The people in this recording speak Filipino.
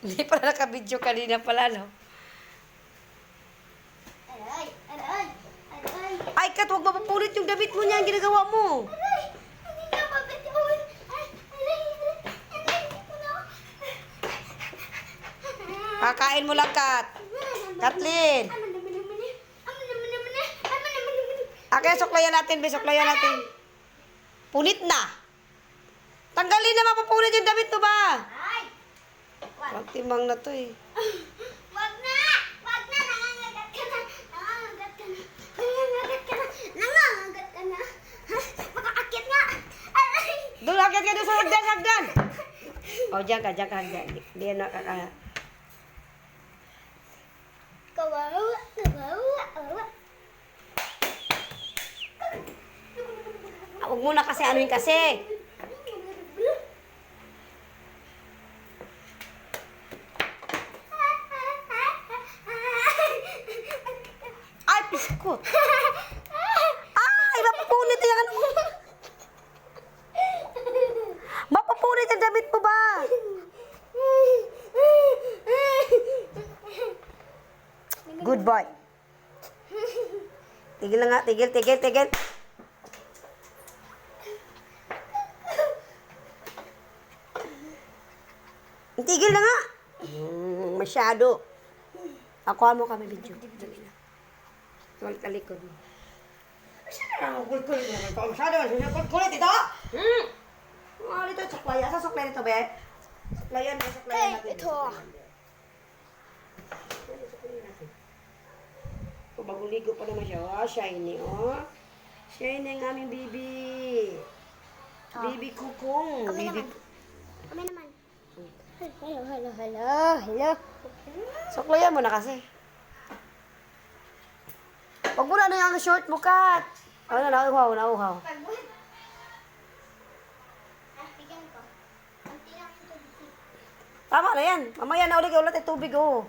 Hindi pala naka-video kanina pala, no? Aray! Aray! Aray! Ay, Kat, huwag mapupulit yung damit mo niya. Ang ginagawa mo. Aray! Hindi na mabitawan! Aray! Aray! Aray! Hindi ko na! Kakain mo lang, Kat. Kathleen. Okay, suklayan natin, be. Suklayan natin. Punit na. Tanggalin na mapupunit yung damit mo ba? Ay! Wag timang na to eh. Wag na! Wag na! Nangangagat ka na! Nangangagat ka na! Nangangagat ka na! Nangangagat ka na! Ha? Makakakit nga! Aray! Doon, agad ka doon sa hagdan, hagdan. O, dyan ka hagdan. Hindi na nakaka... Kawawa! Kawawa! Kawawa! Huwag mo na kasi anuin kasi. Ay, piskot. Ay, mapupunit yung ano. Mapupunit yung damit mo ba? Good boy. Tigil na nga, tigil. Tigil na nga. Masyado. Akuha mo kami video. Dali na. Tuwal talikod mo. Masyado. Kulit ito. Dito, suklay. Asa suklay nito, be? Suklayan natin. Ito. O, bagong ligo pa naman siya. Oh, shiny, oh. Shiny ang aming bibi. Bibi kukong. Kami Bibi... naman. Kami naman. Hello. Suklayan mo na kasi. Huwag mo na yung short mo, Kat. Ano na, nauhaw. Bigyan ko. Ang tingnan ko. Tama na yan. Mamaya na ulit tubig, oh.